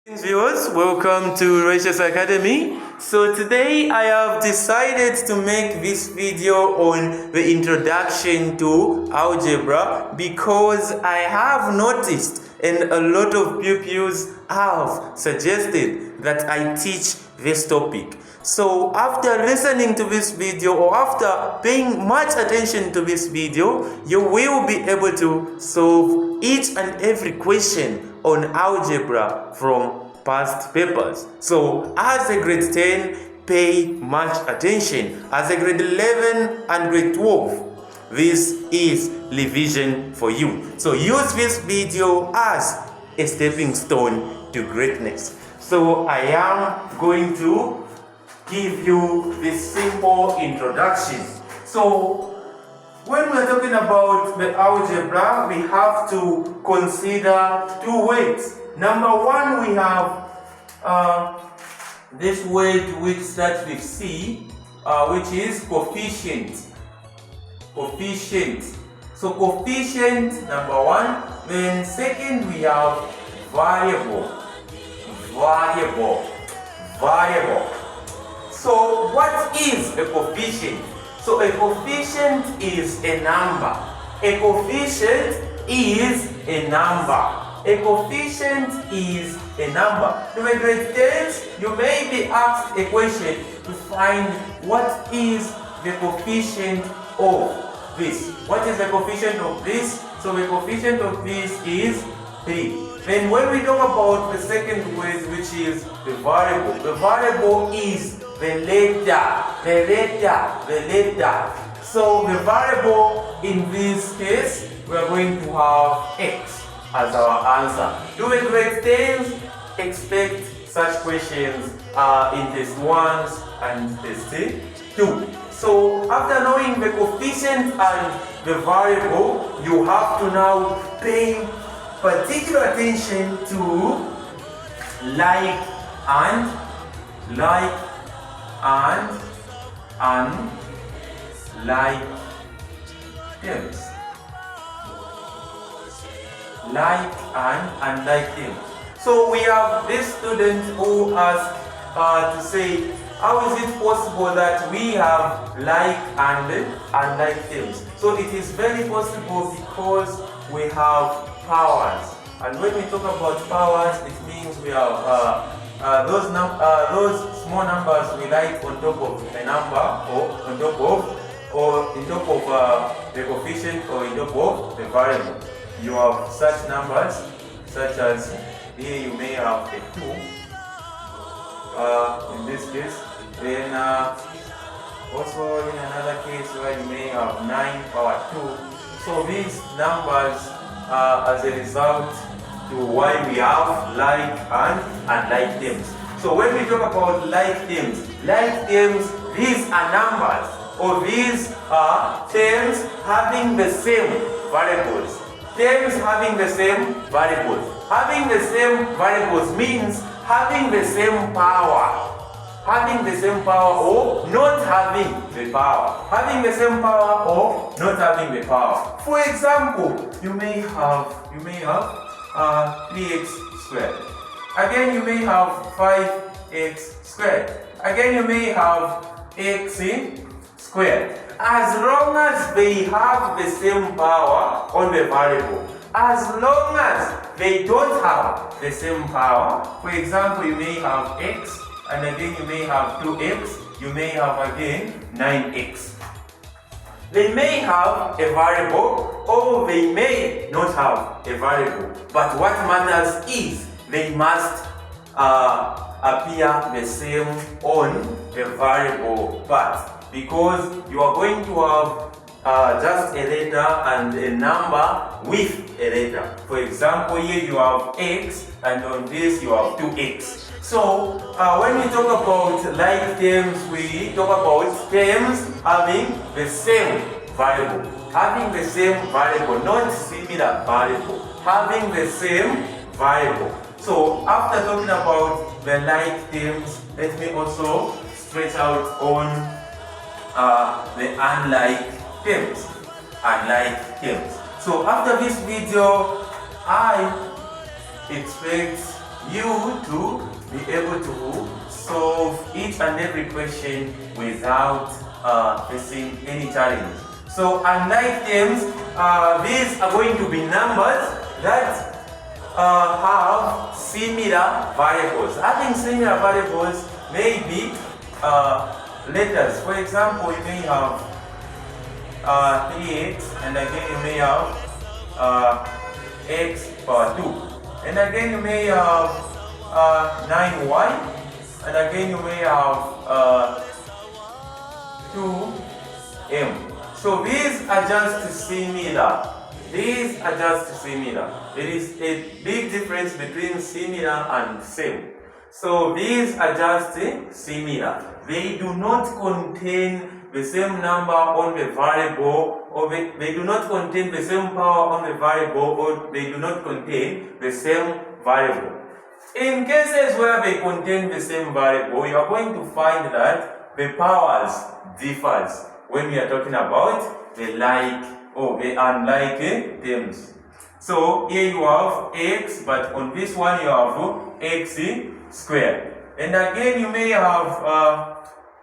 Viewers, welcome to Rachel's Academy. So today I have decided to make this video on the introduction to algebra because I have noticed and a lot of pupils have suggested that I teach this topic. So after listening to this video or after paying much attention to this video, you will be able to solve each and every question on algebra from past papers. So as a grade 10, pay much attention. As a grade 11 and grade 12, this is revision for you. So use this video as a stepping stone to greatness. So I am going to give you this simple introduction. So when we're talking about the algebra, we have to consider two weights. Number one, we have this weight which starts with C, which is coefficient. Coefficient. So coefficient, number one. Then second, we have variable. Variable. So what is a coefficient? So a coefficient is a number. A coefficient is a number. A coefficient is a number. To a grade 10, you may be asked a question to find what is the coefficient of this. What is the coefficient of this? So the coefficient of this is 3. Then when we talk about the second weight, which is the variable is the letter. So the variable in this case, we are going to have x as our answer. Do a grade 10 expect such questions in test 1 and test 2. So after knowing the coefficient and the variable, you have to now pay particular attention to like and like terms. Like and unlike terms. So we have this student who asked to say, how is it possible that we have like and unlike terms? So it is very possible because we have powers. And when we talk about powers, it means we have those small numbers we write on top of a number or on top of the coefficient or on top of the variable. You have such numbers such as here you may have a 2 in this case, then also in another case where you may have 9 power 2. So these numbers as a result to why we have like and unlike terms. So when we talk about like terms, these are numbers or these are terms having the same variables. Terms having the same variables. Having the same variables means having the same power. Having the same power or not having the power. Having the same power or not having the power. For example, you may have 3x squared. Again, you may have 5x squared. Again, you may have x squared. As long as they have the same power on the variable. As long as they don't have the same power, for example, you may have x, and again you may have 2x, you may have again 9x. They may have a variable or they may not have a variable. But what matters is they must appear the same on the variable part. Because you are going to have just a letter and a number with a letter. For example, here you have x and on this you have 2x. So when we talk about like terms, we talk about terms having the same variable. Having the same variable, not similar variable. Having the same variable. So after talking about the like terms, let me also stretch out on the unlike terms. Unlike terms. So after this video, I expect you to be able to solve each and every question without facing any challenge. So unlike terms, these are going to be numbers that have similar variables. Having similar variables may be letters. For example, you may have 3x, and again you may have x power 2, and again you may have 9y, and again you may have 2m. So these are just similar. These are just similar. There is a big difference between similar and same. So these are just similar. They do not contain the same number on the variable, or they do not contain the same power on the variable, or they do not contain the same variable. In cases where they contain the same variable, you are going to find that the powers differs when we are talking about the like or the unlike terms. So here you have x, but on this one you have x squared. And again you may have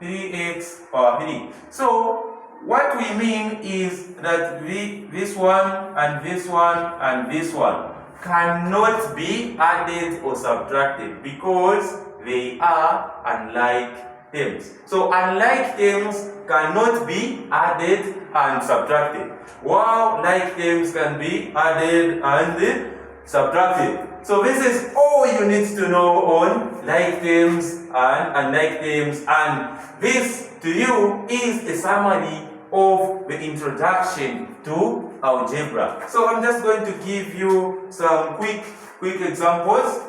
3x power 3. So what we mean is that this one and this one and this one cannot be added or subtracted because they are unlike terms. So unlike terms cannot be added and subtracted, while like terms can be added and subtracted. So this is all you need to know on like terms and unlike terms, and this to you is a summary of the introduction to algebra. So I'm just going to give you some quick examples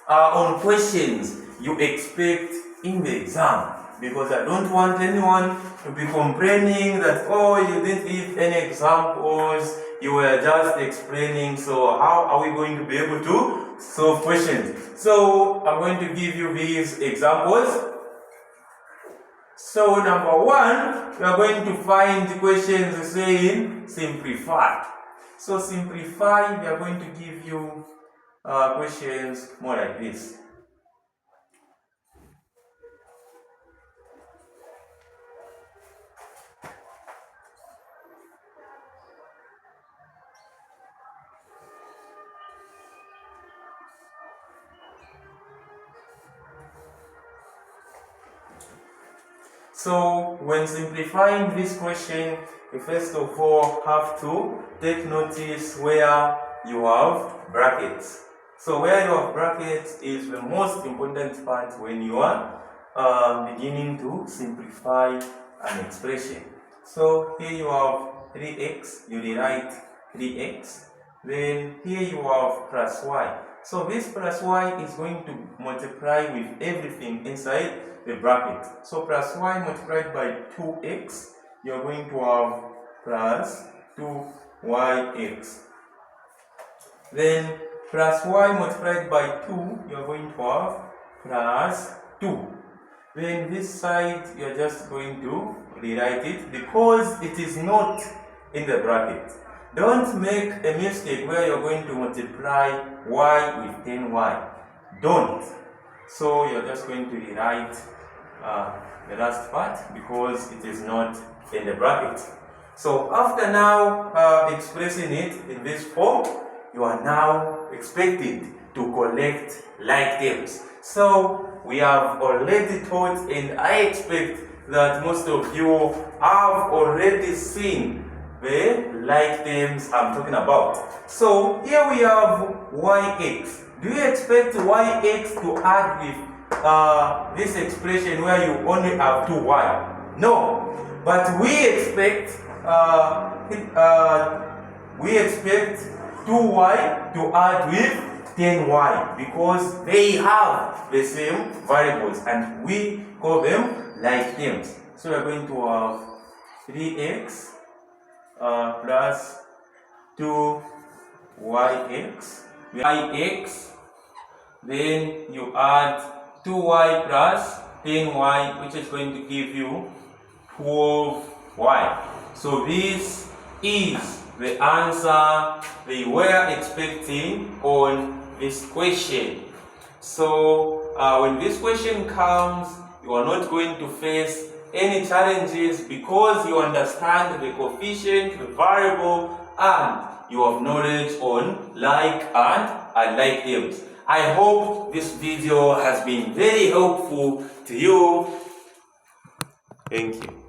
on questions you expect in the exam, because I don't want anyone to be complaining that, oh, you didn't give any examples, you were just explaining, so how are we going to be able to solve questions? So I'm going to give you these examples. So number one, we are going to find questions saying simplify. So simplify, we are going to give you questions more like this. So when simplifying this question, you first of all have to take notice where you have brackets. So where you have brackets is the most important part when you are beginning to simplify an expression. So here you have 3x, you rewrite 3x. Then here you have plus y. So this plus y is going to multiply with everything inside the bracket. So plus y multiplied by 2x, you're going to have plus 2yx. Then plus y multiplied by 2, you're going to have plus 2. Then this side, you're just going to rewrite it because it is not in the bracket. Don't make a mistake where you're going to multiply y with 10y. Don't. So you're just going to rewrite the last part because it is not in the bracket. So after now expressing it in this form, you are now expected to collect like terms. So we have already taught, and I expect that most of you have already seen the like terms I'm talking about. So here we have yx. Do you expect yx to add with this expression where you only have 2y? No, but we expect 2y to add with 10y because they have the same variables and we call them like terms. So we are going to have 3x plus 2yx, yx, then you add 2y plus 10y, which is going to give you 12y. So this is the answer they were expecting on this question. So when this question comes, you are not going to face any challenges because you understand the coefficient, the variable, and you have knowledge on like and unlike terms. I hope this video has been very helpful to you. Thank you.